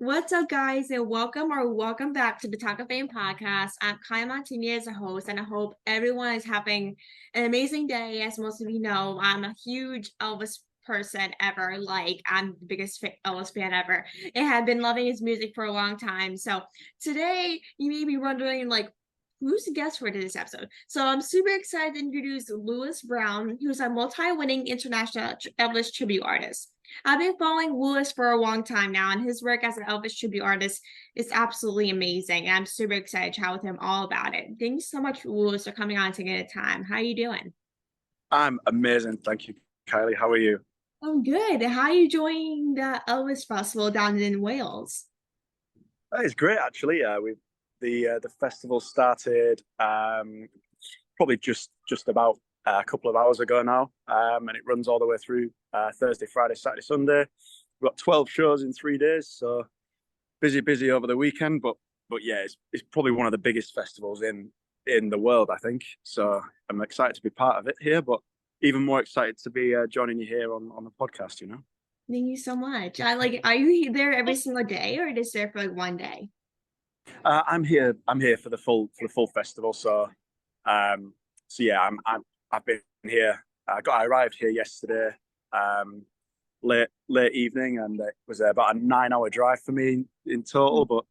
What's up, guys, and welcome back to the Talkoffame podcast. I'm Kylie as a host, and I hope everyone is having an amazing day. As most of you know, I'm a huge Elvis person ever. Like, I'm the biggest Elvis fan ever, and have been loving his music for a long time. So today, you may be wondering, like, who's the guest for this episode? So I'm super excited to introduce Louis Brown, who's a multi-winning international Elvis tribute artist. I've been following Louis for a long time now, and his work as an Elvis tribute artist is absolutely amazing. And I'm super excited to chat with him all about it. Thank you so much, Louis, for coming on to get a time. How are you doing? I'm amazing. Thank you, Kylie. How are you? I'm good. How are you enjoying the Elvis Festival down in Wales? It's great, actually. We the festival started probably just about a couple of hours ago now, and it runs all the way through Thursday, Friday, Saturday, Sunday. We've got 12 shows in 3 days, so busy over the weekend. But yeah, it's probably one of the biggest festivals in the world, I think. So I'm excited to be part of it here, but even more excited to be joining you here on the podcast. Thank you so much. Are you there every single day or just there for like one day? I'm here. I'm here for the full festival. So yeah, I've been here. I arrived here yesterday, late evening, and it was about a 9 hour drive for me in total. But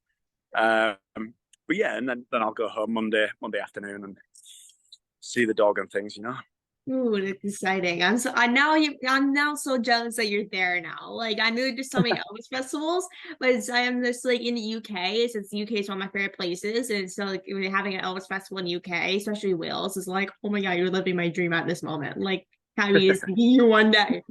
yeah, and then I'll go home Monday afternoon and see the dog and things. Ooh, that's exciting. I'm now so jealous that you're there now. Like I know there's so many Elvis festivals, but I am just like in the UK, since the UK is one of my favorite places. And so like having an Elvis festival in the UK, especially Wales, is like, oh my God, you're living my dream at this moment. Like having to see you one day.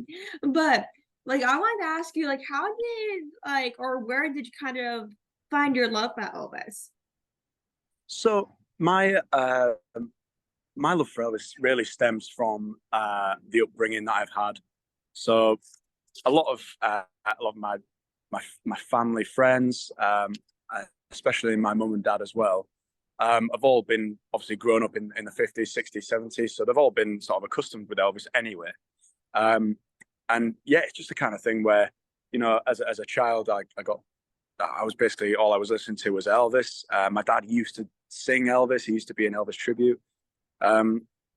But like I wanted to ask you, like, how did or where did you kind of find your love for Elvis? So my love for Elvis really stems from the upbringing that I've had. So a lot of my family, friends, especially my mum and dad as well, have all been obviously grown up in the 50s, 60s, 70s. So they've all been sort of accustomed with Elvis anyway. And yeah, it's just the kind of thing where, as a child, I was basically all I was listening to was Elvis. My dad used to sing Elvis. He used to be an Elvis tribute.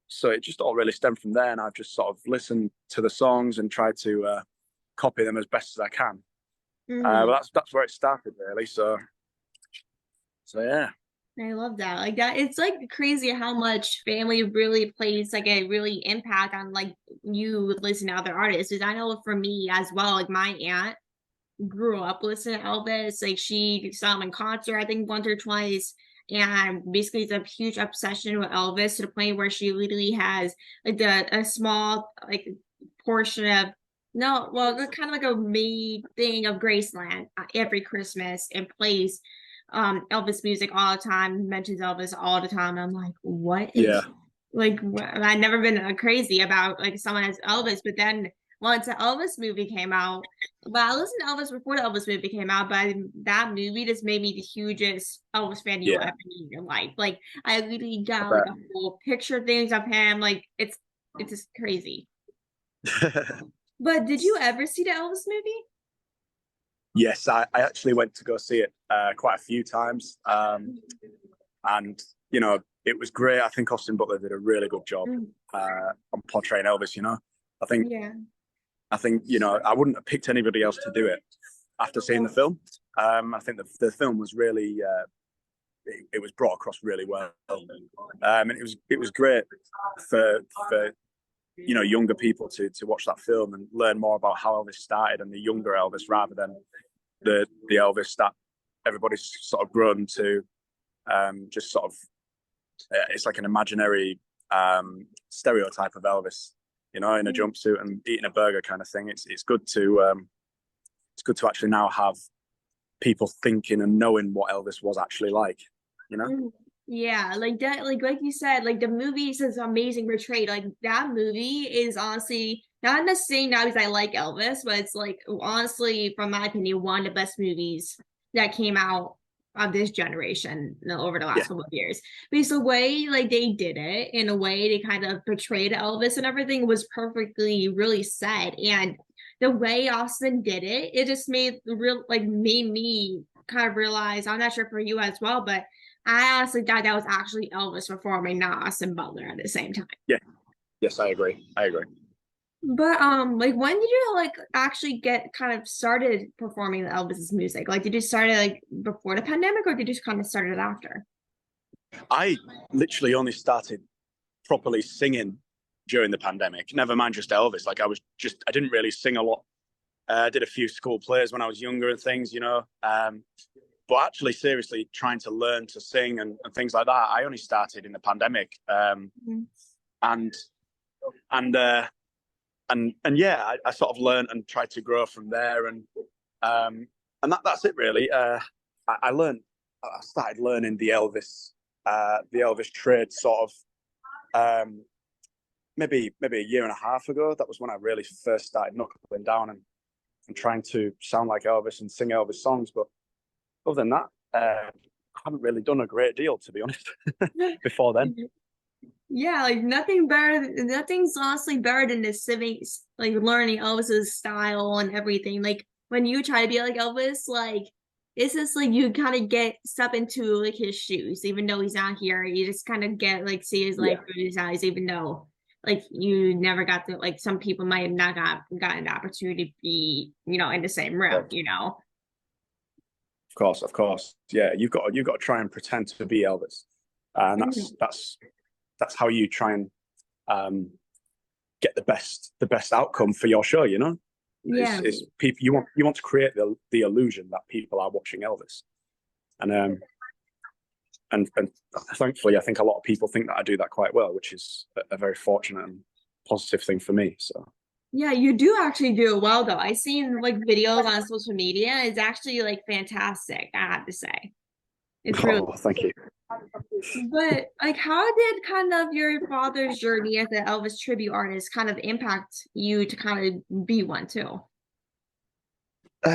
So it just all really stemmed from there, and I've just sort of listened to the songs and tried to copy them as best as I can. But that's where it started, really. So yeah. I love that. Like that, it's like crazy how much family really plays like a really impact on like you listen to other artists. Because I know for me as well, like my aunt grew up listening to Elvis. Like she saw him in concert, I think once or twice. And basically it's a huge obsession with Elvis to the point where she literally has like a small like portion of no, well, kind of like a made thing of Graceland every Christmas and plays Elvis music all the time, mentions Elvis all the time. I'm like, what Yeah. is like I've never been crazy about like someone as Elvis, but then once the Elvis movie came out, well, I listened to Elvis before the Elvis movie came out, but that movie just made me the hugest Elvis fan you'll Yeah. ever meet in your life. Like I literally I got like bet. a whole picture of things of him. Like it's just crazy. But did you ever see the Elvis movie? Yes, I actually went to go see it quite a few times, and it was great. I think Austin Butler did a really good job Mm, on portraying Elvis. I think yeah. I wouldn't have picked anybody else to do it after seeing the film. I think the film was really it was brought across really well, and it was great for younger people to watch that film and learn more about how Elvis started and the younger Elvis rather than the Elvis that everybody's sort of grown to just sort of it's like an imaginary stereotype of Elvis, in a jumpsuit and eating a burger kind of thing. It's good to actually now have people thinking and knowing what Elvis was actually like. Mm, yeah, like that, like you said, like the movie is amazing portrayed. Like that movie is honestly not the same now because I like Elvis, but it's like honestly, from my opinion, one of the best movies that came out of this generation over the Yeah, last couple of years. Because the way like they did it in a way they kind of portrayed Elvis and everything was perfectly really said. And the way Austin did it, it just made me kind of realize, I'm not sure for you as well, but I honestly thought that was actually Elvis performing, not Austin Butler at the same time. Yeah. Yes, I agree. I agree. But like when did you like actually get kind of started performing Elvis's music? Like did you start it like before the pandemic or did you just kind of start it after? I literally only started properly singing during the pandemic. Never mind just Elvis. Like I didn't really sing a lot. I did a few school plays when I was younger and things, you know. But actually, seriously, trying to learn to sing and things like that, I only started in the pandemic. And and uh, and yeah, I sort of learned and tried to grow from there, and that's it really. I learned, I started learning the Elvis trade sort of maybe a year and a half ago. That was when I really first started knuckling down and trying to sound like Elvis and sing Elvis songs. But other than that, I haven't really done a great deal, to be honest, before then. Yeah, like nothing's honestly better than the civics, like learning Elvis's style and everything. Like when you try to be like Elvis, like it's just like you kind of get step into like his shoes, even though he's not here. You just kind of get like see his life Yeah, through his eyes, even though like you never got to like some people might have not gotten the opportunity to be, in the same room, of course. Yeah, you've got to try and pretend to be Elvis, and Mhm. that's how you try and get the best outcome for your show. You know, Yeah. is people you want to create the illusion that people are watching Elvis, and and thankfully, I think a lot of people think that I do that quite well, which is a very fortunate and positive thing for me. So, Yeah, you do actually do it well though. I seen like videos on social media. It's actually like fantastic, I have to say. It's really, oh, thank you. but like how did kind of your father's journey as an Elvis tribute artist kind of impact you to kind of be one too?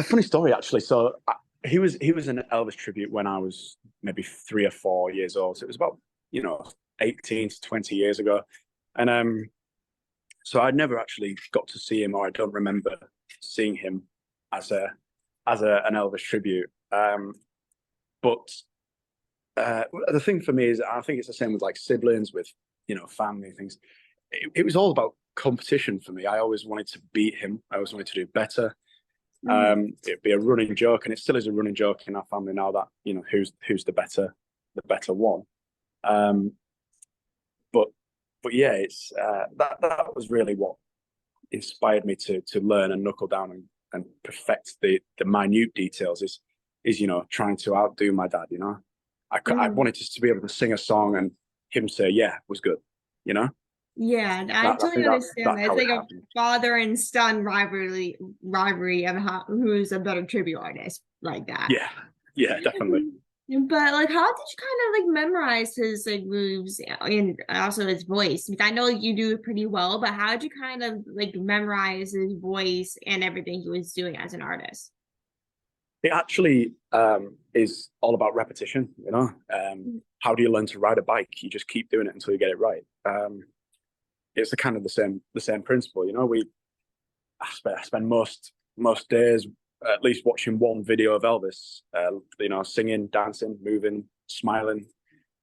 Funny story, actually. So he was an Elvis tribute when I was maybe 3 or 4 years old. So it was about 18 to 20 years ago, and so I never actually got to see him, or I don't remember seeing him as an Elvis tribute. But the thing for me is, I think it's the same with like siblings, with family things. It was all about competition for me. I always wanted to beat him. I always wanted to do better. Mhm. It'd be a running joke, and it still is a running joke in our family now that who's the better one. Um, but but yeah, it's that was really what inspired me to learn and knuckle down and perfect the minute details. Is trying to outdo my dad. I Mhm. wanted to be able to sing a song and him say yeah was good. You know Yeah, I I totally think understand that's that. It's how it like a happened. father and son rivalry of who's a better tribute artist like that. Yeah, yeah, definitely. But like, how did you kind of like memorize his like moves and also his voice? Because I know you do it pretty well, but how did you kind of like memorize his voice and everything he was doing as an artist? It actually is all about repetition. How do you learn to ride a bike? You just keep doing it until you get it right. It's the kind of the same principle. I spend most days at least watching one video of Elvis. Singing, dancing, moving, smiling,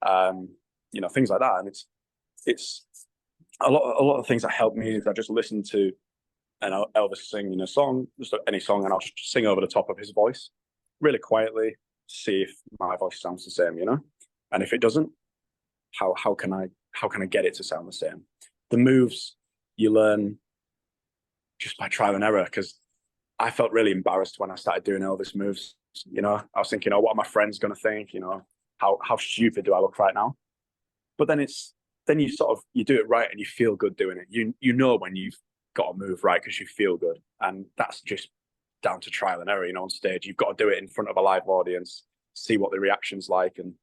um, things like that. And it's a lot of things that help me is I just listen to an Elvis singing a song, just any song, and I'll just sing over the top of his voice, really quietly, see if my voice sounds the same. And if it doesn't, how can I get it to sound the same? The moves you learn just by trial and error, because I felt really embarrassed when I started doing Elvis moves. I was thinking, oh, what are my friends going to think? How stupid do I look right now? But then you do it right and you feel good doing it. You know when you've got to move right because you feel good, and that's just down to trial and error. On stage you've got to do it in front of a live audience, see what the reaction's like, and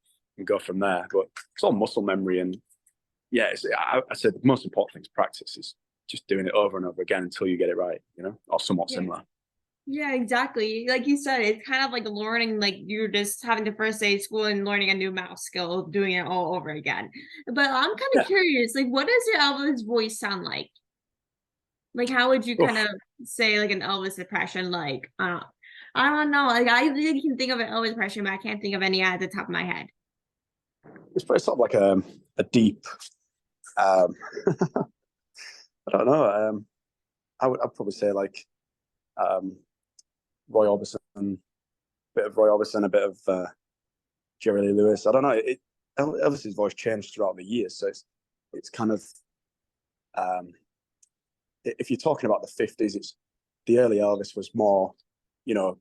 go from there. But it's all muscle memory, and yeah, I said the most important thing is practice. Is just doing it over and over again until you get it right, or somewhat Yeah. similar. Yeah, exactly. Like you said, it's kind of like learning, like you're just having the first day of school and learning a new mouse skill, doing it all over again. But I'm kind of Yeah. curious, like, what does your Elvis voice sound like? Like, how would you kind Oof. of say like an Elvis impression? Like, I don't know. Like, I really can think of an Elvis impression, but I can't think of any at the top of my head. It's pretty sort of like a deep. Um, I don't know. I'd probably say like um, Roy Orbison, bit of Roy Orbison, a bit of Jerry Lee Lewis. I don't know. Elvis's voice changed throughout the years, so it's kind of um, if you're talking about the 50s, it's the early Elvis was more, you know,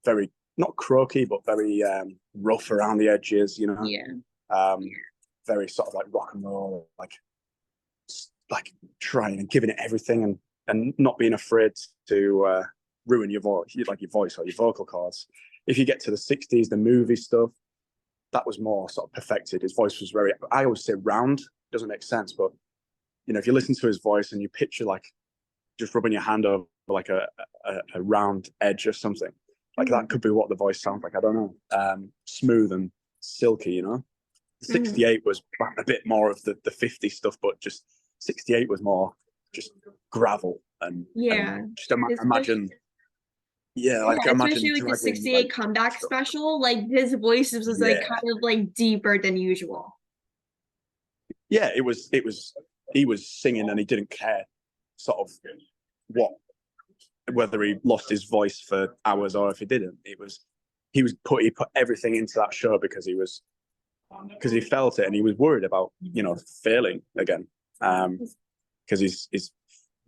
very not croaky, but very rough around the edges, you know, Yeah. um, very sort of like rock and roll, like trying and giving it everything and not being afraid to ruin your voice, like your voice or your vocal cords. If you get to the 60s, the movie stuff, that was more sort of perfected. His voice was very, I always say round, doesn't make sense, but you know, if you listen to his voice and you picture like just rubbing your hand over like a round edge or something, like that Mm-hmm. could be what the voice sounds like. I don't know. Smooth and silky, you know. Mm-hmm. 68 was a bit more of the 50 stuff, but just 68 was more just gravel and Yeah. just Especially, imagine, yeah, yeah, like imagine especially like the dragging 68 like comeback stuff. special, like his voice was like Yeah, kind of like deeper than usual. yeah, it was he was singing and he didn't care sort of what whether he lost his voice for hours or if he didn't. He put everything into that show because he felt it and he was worried about, you know, failing again. Because he's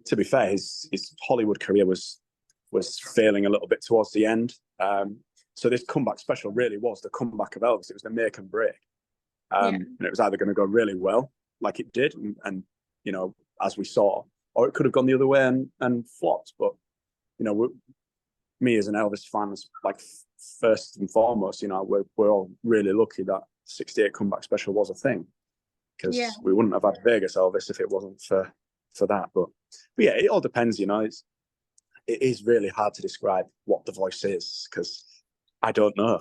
to be fair, his Hollywood career was failing a little bit towards the end. So this comeback special really was the comeback of Elvis. It was the make and break. Yeah. And it was either going to go really well, like it did, and you know, as we saw, or it could have gone the other way and flopped. But you know, me as an Elvis fan, like first and foremost, you know, we're all really lucky that '68 comeback special was a thing Yeah. because we wouldn't have had Vegas Elvis if it wasn't for that. But yeah, it all depends, you know. It is really hard to describe what the voice is because I don't know.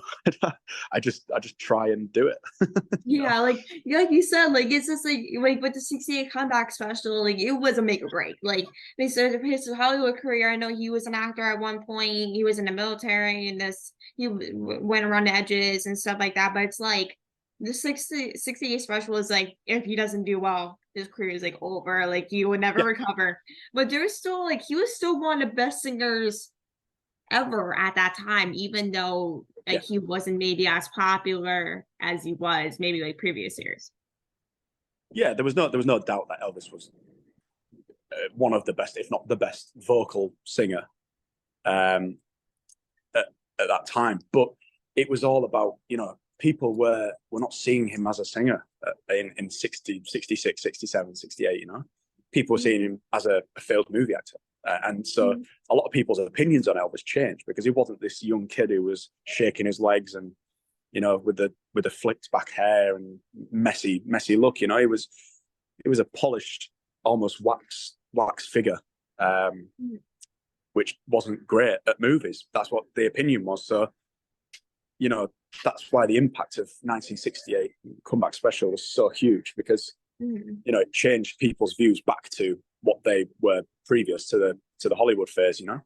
I just try and do it. You know? Yeah, like you said, like it's just like with the 68 comeback special, like it was a make or break. Like they said his Hollywood career, I know he was an actor at one point, he was in the military and this went around the edges and stuff like that. But it's like the 68 special is like if he doesn't do well, his career is like over, like he would never Yeah, recover. But there's still like he was still one of the best singers ever at that time, even though yeah, like he wasn't maybe as popular as he was maybe like previous years. yeah. There was no doubt that Elvis was one of the best, if not the best, vocal singer um, at, at that time. But it was all about, you know, people were not seeing him as a singer in 60, 66, 67, 68, you know. People were seeing him as a failed movie actor. And so Mm-hmm. a lot of people's opinions on Elvis changed because he wasn't this young kid who was shaking his legs and, you know, with the flicked back hair and messy look. You know, he was a polished, almost wax figure, um, which wasn't great at movies. That's what the opinion was. So, you know, that's why the impact of 1968 comeback special was so huge because, Mm-hmm. you know, it changed people's views back to what they were previous to the Hollywood phase, you know?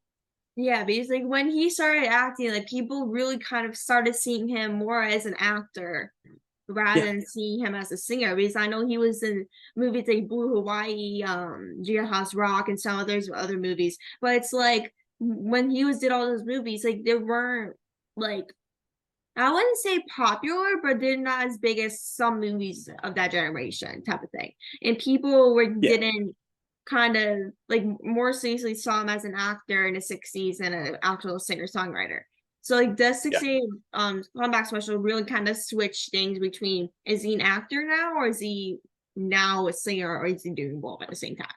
Yeah, because like when he started acting, like people really kind of started seeing him more as an actor rather Yeah, than seeing him as a singer. Because I know he was in movies like Blue Hawaii, Jailhouse Rock, and some of those other movies. But it's like when he was did all those movies, like they weren't like I wouldn't say popular, but they're not as big as some movies of that generation type of thing. And people were yeah, didn't kind of like more seriously saw him as an actor in the 60s and an actual singer-songwriter. So like the yeah. 68 comeback special really kind of switched things between is he an actor now or is he now a singer or is he doing both at the same time?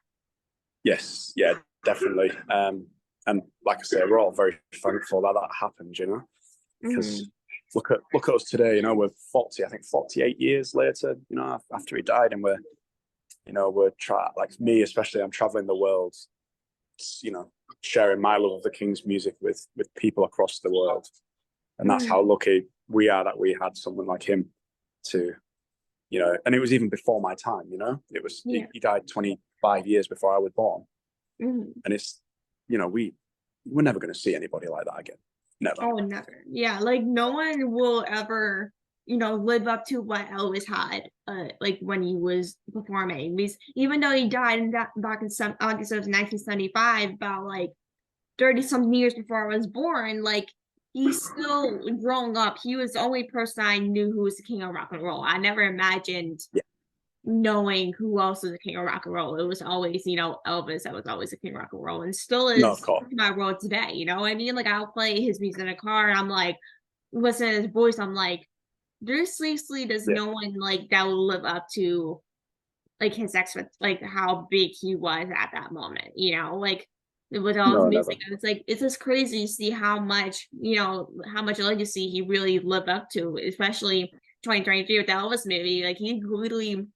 Yes, yeah, definitely. And like I say, we're all very thankful that that happened, you know, Mm-hmm. because look at us today. You know, we're 40, I think 48 years later. You know, after he died, and we're trying like me especially. I'm traveling the world, you know, sharing my love of the King's music with people across the world, and that's how Mm-hmm. lucky we are that we had someone like him to, you know. And it was even before my time. You know, it was Yeah. he died 25 years before I was born. Mhm. And it's, we're never going to see anybody like that again. Never. Oh, never. Yeah, like no one will ever, live up to what Elvis had, like when he was performing. Because even though he died back in some August of 1975, about like 30 something years before I was born, like he's still growing up. He was the only person I knew who was the king of rock and roll. I never imagined Yeah. knowing who else was the king of rock and roll. It was always, Elvis that was always the king of rock and roll, and still No, of is course. in my world today. You know what I mean? Like I'll play his music in a car and I'm like, listen to his voice, I'm like, there's seriously does Yeah. no one like that will live up to like his like how big he was at that moment, like with all his No, never. music. And it's like it's just crazy to see how much, how much legacy he really lived up to, especially 2023 with the Elvis movie. Like he literally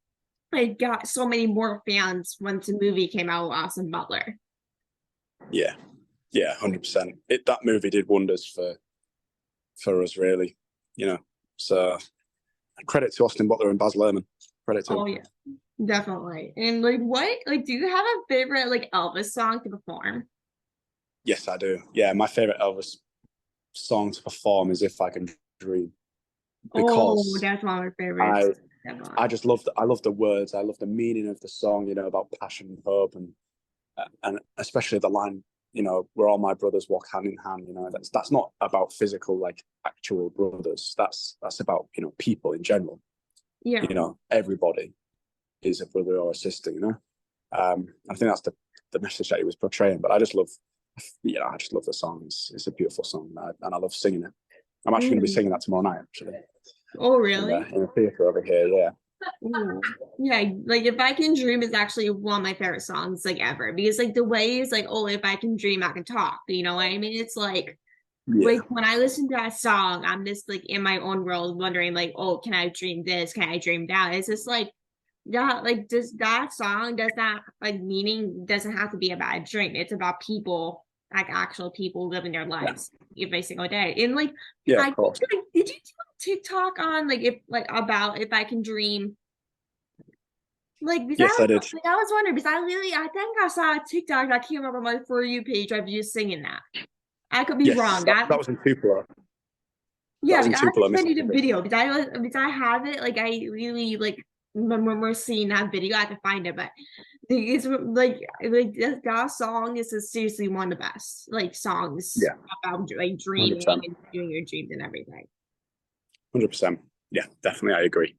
like got so many more fans once the movie came out with Austin Butler. Yeah. Yeah, 100%. That movie did wonders for us, really. So credit to Austin Butler and Baz Luhrmann. Credit to Oh them. yeah, definitely. And like what like do you have a favorite like Elvis song to perform? Yes, I do. Yeah, my favorite Elvis song to perform is "If I Can Dream," Oh, because that's one of my I favorites. Definitely. I just love the words. I love the meaning of the song. About passion and hope, and especially the line. Where all my brothers walk hand in hand. That's not about physical, like actual brothers. That's about people in general. Yeah. Everybody is a brother or a sister. I think that's the message that he was portraying. But I just love, I just love the song. It's a beautiful song, and I love singing it. I'm actually going to be Mm. singing that tomorrow night, actually, Oh, in really? the theater over here. Yeah. Ooh. Yeah, like If I Can Dream is actually one of my favorite songs like ever because like the way it's like, oh, if I can dream, I can talk. You know what I mean? It's like Yeah. when I listen to that song, I'm just like in my own world wondering like, oh, can I dream this? Can I dream that? It's just like yeah, like just that song does not like meaning doesn't have to be about a dream. It's about people, like actual people living their Yeah. lives every single day. And like Yeah, I of course. think like did you do a TikTok on like if like about if I can dream? Like because Yes, I did. I was wondering because I think I saw a TikTok that came up on my For You page of you singing that. I could be Yes, wrong. that was in Tupelo. That Yeah, was but in I have to Tupelo, send you the Mississippi. video because I have it. Like I really like remember seeing that video. I have to find it, but it's like that song is seriously one of the best like songs Yeah, about like dreaming 100%. and doing your dreams and everything. 100%. Yeah, definitely, I agree.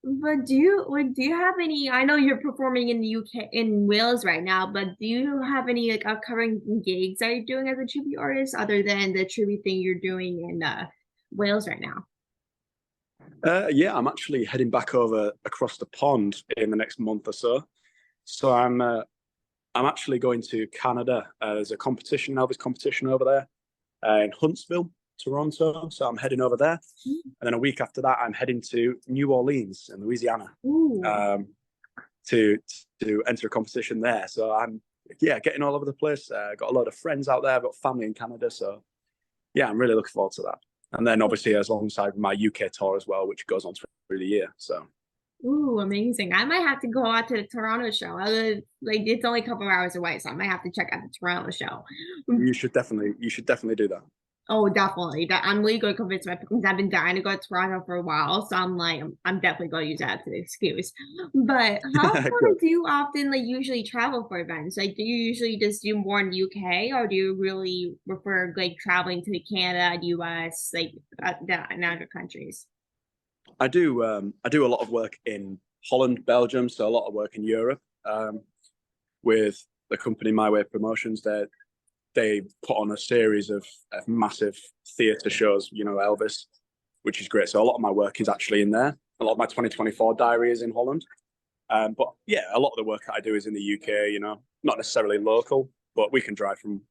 But do you have any? I know you're performing in the UK in Wales right now, but do you have any like upcoming gigs that you're doing as a tribute artist other than the tribute thing you're doing in Wales right now? Yeah, I'm actually heading back over across the pond in the next month or so. So I'm actually going to Canada. There's a competition, Elvis competition over there in Huntsville, Toronto. So I'm heading over there, and then a week after that, I'm heading to New Orleans in Louisiana Ooh. um, to enter a competition there. So I'm getting all over the place. Got a lot of friends out there. I've got family in Canada, so yeah, I'm really looking forward to that. And then obviously as alongside my UK tour as well, which goes on through the year. So Ooh, amazing. I might have to go out to the Toronto show. Like it's only a couple of hours away, so I might have to check out the Toronto show. you should definitely do that. Oh, definitely. That I'm really going to convince my because I've been dying to go to Toronto for a while. So I'm like, I'm definitely going to use that as an excuse. But how far Good. do you often like usually travel for events? Like, do you usually just do more in the UK, or do you really prefer like traveling to Canada, US, like in other countries? I do a lot of work in Holland, Belgium, so a lot of work in Europe with the company My Way Promotions. They put on a series of massive theatre shows, Elvis, which is great. So a lot of my work is actually in there. A lot of my 2024 diary is in Holland. But yeah, a lot of the work that I do is in the UK, not necessarily local, but we can drive from,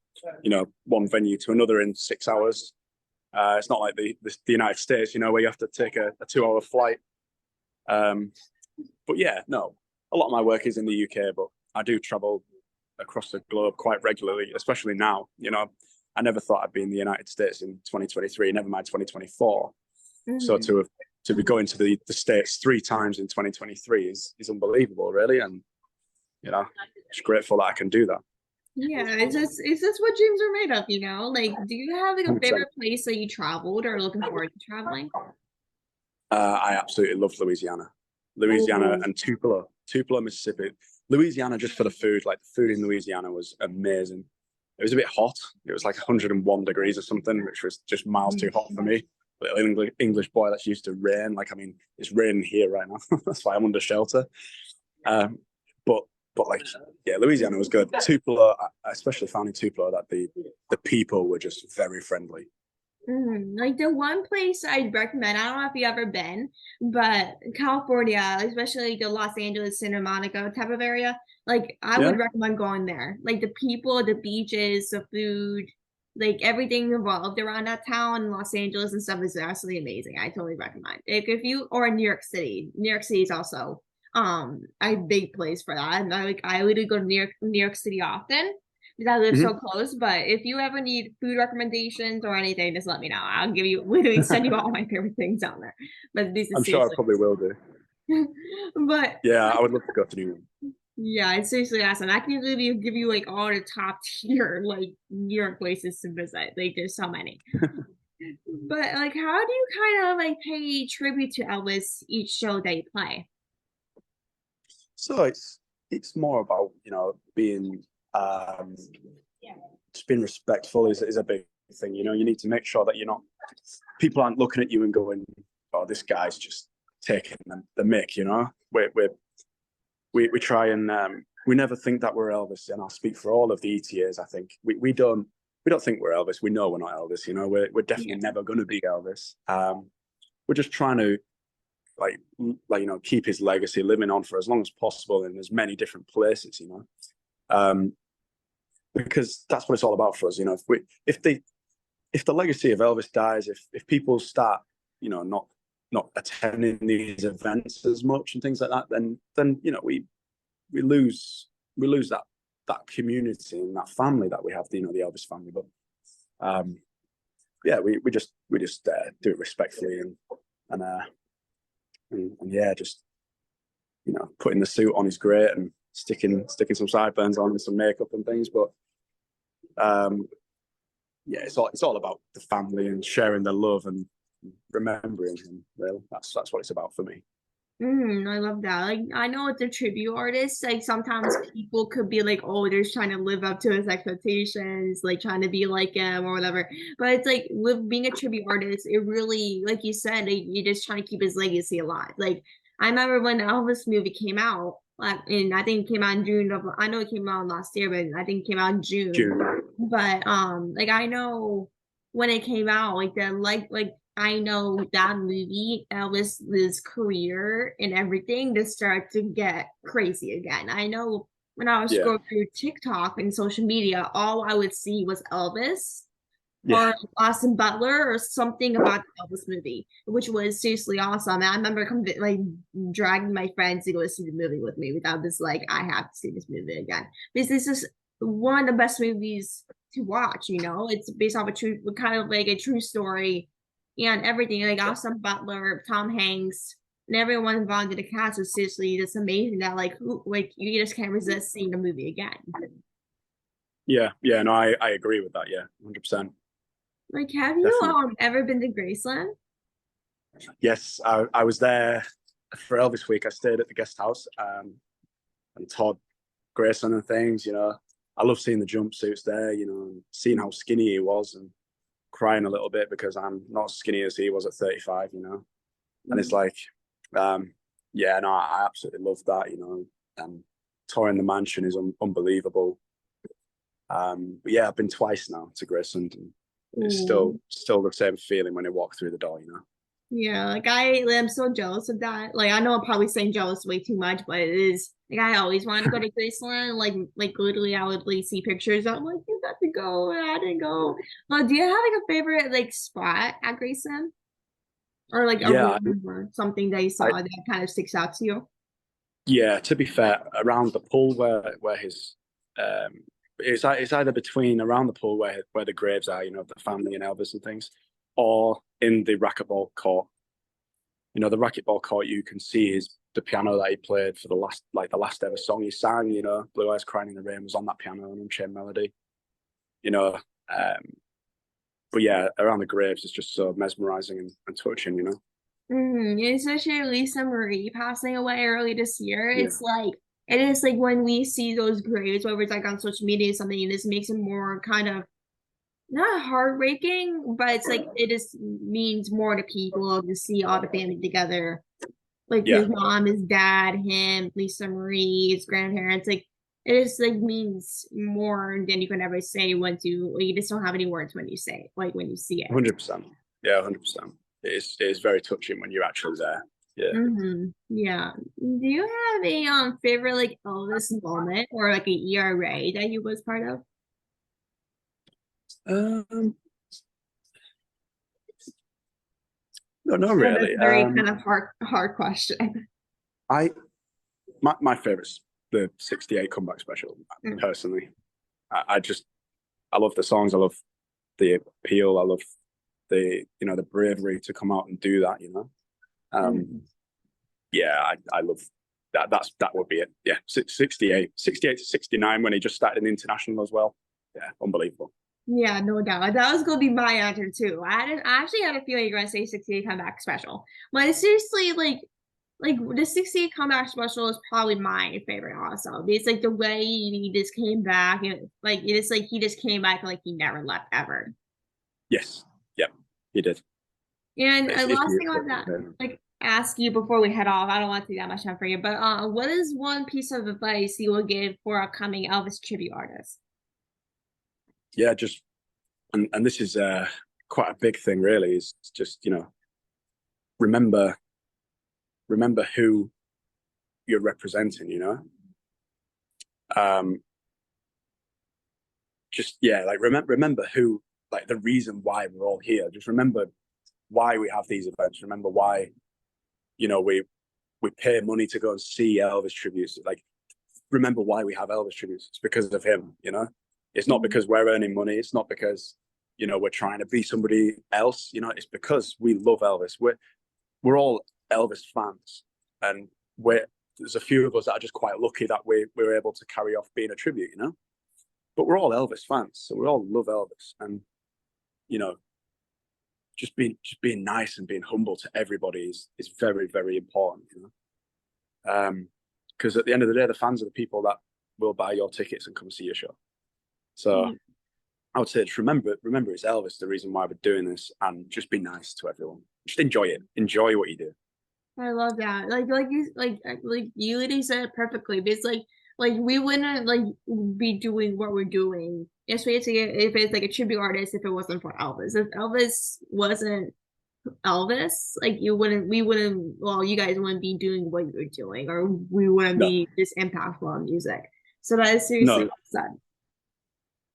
one venue to another in 6 hours. It's not like the United States, where you have to take a 2 hour flight. But yeah, no, a lot of my work is in the UK, but I do travel across the globe quite regularly, especially now. I never thought I'd be in the United States in 2023, never mind 2024. So Mhm. to be going to the States 3 times in 2023 is unbelievable, really. And, just grateful that I can do that. Yeah, it's just what dreams are made of, you know? Like, do you have like a 100%. favorite place that you traveled or looking forward to traveling? I absolutely love Louisiana. Louisiana Oh, and Tupelo, Mississippi. Louisiana, just for the food, like the food in Louisiana was amazing. It was a bit hot. It was like 101 degrees or something, which was just miles too hot for me. Little English boy that's used to rain. Like, I mean, it's raining here right now. That's why I'm under shelter. Um, but like, yeah, Louisiana was good. Tupelo, I especially found in Tupelo that the people were just very friendly. like the one place I'd recommend, I don't know if you ever been, but California, especially the Los Angeles, Santa Monica type of area, like I Yeah. would recommend going there. Like the people, the beaches, the food, like everything involved around that town, Los Angeles and stuff is absolutely amazing. I totally recommend. If you or New York City. New York City is also a big place for that. And I literally go to New York City often because I live so Mm-hmm. close. But if you ever need food recommendations or anything, just let me know. I'll give you literally send you all my favorite things down there. But this I'm is sure I seriously probably will do. but Yeah, I would love to go to New York. yeah, it's seriously awesome. I can literally give you like all the top tier like New York places to visit. Like there's so many. But like how do you kind of like pay tribute to Elvis each show that you play? So it's more about being just being respectful is a big thing. You need to make sure that you're not people aren't looking at you and going, "Oh, this guy's just taking the mick." We try and we never think that we're Elvis, and I'll speak for all of the ETAs. I think we don't think we're Elvis. We know we're not Elvis. We're Yeah. definitely never going to be Elvis. We're just trying to keep his legacy living on for as long as possible in as many different places. Um, because that's what it's all about for us. If the legacy of Elvis dies, if people start not attending these events as much and things like that, then we lose that community and that family that we have, the Elvis family. But um, yeah, we just do it respectfully and yeah, just putting the suit on is great and sticking some sideburns on and some makeup and things. But um, yeah, it's all about the family and sharing the love and remembering him. Really, that's what it's about for me. I love that. Like, I know it's a tribute artist. Like, sometimes people could be like, oh, they're just trying to live up to his expectations, like trying to be like him or whatever. But it's like, with being a tribute artist, it really, like you said, you're just trying to keep his legacy alive. Like, I remember when the Elvis movie came out, like, and I think it came out in June of, I know it came out last year, but I think it came out in June. June. But like I know when it came out, like I know that movie, Elvis's career and everything to start to get crazy again. I know when I was Yeah, scrolling through TikTok and social media, all I would see was Elvis yeah, or Austin Butler or something about the Elvis movie, which was seriously awesome. And I remember like dragging my friends to go see the movie with me without this like I have to see this movie again because this is one of the best movies to watch. It's based off a true, kind of like a true story, and everything like Austin Butler, Tom Hanks. And everyone involved in the cast was seriously just amazing that like you just can't resist seeing the movie again. yeah. No, I agree with that. Yeah, 100%. Like, have you Definitely. ever been to Graceland? Yes, I was there for Elvis week. I stayed at the guest house and Todd Grayson and things. I love seeing the jumpsuits there. And seeing how skinny he was and crying a little bit because I'm not as skinny as he was at 35. And it's like, yeah, no, I absolutely love that. And touring the mansion is unbelievable. But yeah, I've been twice now to Graceland, and it's Ooh. still the same feeling when you walk through the door. Yeah, like I am so jealous of that. Like I know I'm probably saying jealous way too much, but it is like I always wanted to go to Graceland. Like literally I would like see pictures. I'm like, you got to go, and I didn't go. Well, do you have like a favorite like spot at Graceland? Or like a Yeah, room or something that you I, saw that kind of sticks out to you? yeah. To be fair, around the pool where his it's either between around the pool where the graves are, the family and Elvis and things, or in the racquetball court. You know, the racquetball court, you can see is the piano that he played for the last ever song he sang. You know, Blue Eyes Crying in the Rain was on that piano, and Unchained Melody. You know, but yeah, Around the Graves is just so mesmerizing and touching. You know. Especially Lisa Marie passing away early this year. Yeah. It's like it is like when we see those graves, whether it's like on social media or something, and this makes it more kind of not heartbreaking, but it's like it just means more to people to see all the family together. Like Yeah. his mom, his dad, him, Lisa Marie, his grandparents. Like it just like means more than you can ever say once you just don't have any words when you say it, like when you see it. 100%. Yeah, 100%. It is very touching when you're actually there. Yeah. Yeah. Do you have a favorite like Elvis moment or like an ERA that you was part of? Um, no, not Yeah, that's really. a very kind of hard question. My favorite's the '68 comeback special. Personally, I love the songs. I love the appeal. I love the the bravery to come out and do that. You know, yeah, I love that. That would be it. Yeah, 68 to 69 when he just started in the international as well. Yeah, unbelievable. Yeah, no doubt. That was gonna be my answer too. I actually had a feeling you're gonna say 68 comeback special. But it's seriously like the 68 comeback special is probably my favorite also. It's like the way he just came back and like it's like he just came back like he never left ever. Yes. Yep. He did. And It's last thing beautiful. on that, like ask you before we head off. I don't want to take that much time for you, but what is one piece of advice you will give for upcoming Elvis tribute artists? Yeah, just and this is quite a big thing, really. Is just remember who you're representing. You know, just yeah, like remember who, like the reason why we're all here. Just remember why we have these events. Remember why we pay money to go and see Elvis tributes. Like remember why we have Elvis tributes. It's because of him. You know, it's not because we're earning money. It's not because we're trying to be somebody else. You know, it's because we love Elvis. We're all Elvis fans, and there's a few of us that are just quite lucky that we're able to carry off being a tribute. You know, but we're all Elvis fans, so we all love Elvis, and you know, just being nice and being humble to everybody is very, very important. You know, because at the end of the day, the fans are the people that will buy your tickets and come see your show. So I would say just remember it's Elvis, the reason why we're doing this, and just be nice to everyone. Just enjoy it. Enjoy what you do. I love that. You literally said it perfectly. But it's like we wouldn't like be doing what we're doing, especially if it's like a tribute artist, if it wasn't for Elvis. If Elvis wasn't Elvis, like we wouldn't well, you guys wouldn't be doing what you're doing, or we wouldn't No, be this impactful on music. So that is seriously no, well said.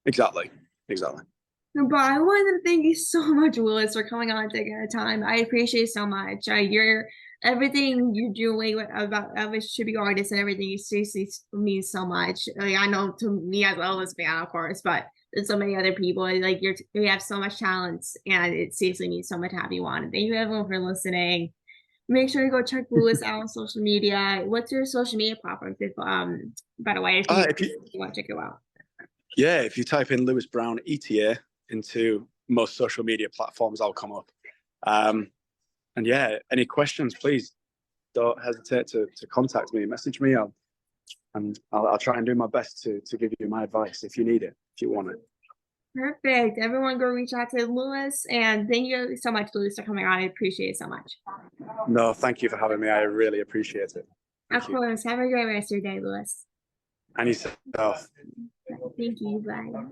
exactly. But I wanted to thank you so much, Willis, for coming on and taking our time. I appreciate it so much. You're everything you're doing about Elvis tribute artists and everything. You seriously means so much. Like, I know to me as well as fan, of course, but there's so many other people. Like you have so much talent, and it seriously means so much to have you on. And thank you everyone for listening. Make sure to go check Lewis out on social media. What's your social media platform? By the way, If you want to check it out. Yeah, if you type in Lewis Brown ETA into most social media platforms, I'll come up. And yeah, any questions, please don't hesitate to contact me, message me, I'll try and do my best to give you my advice if you need it, if you want it. Perfect. Everyone go reach out to Lewis, and thank you so much, Lewis, for coming on. I appreciate it so much. No, thank you for having me. I really appreciate it. Of course. Have a great rest of your day, Lewis. And yourself. Thank you. Bye.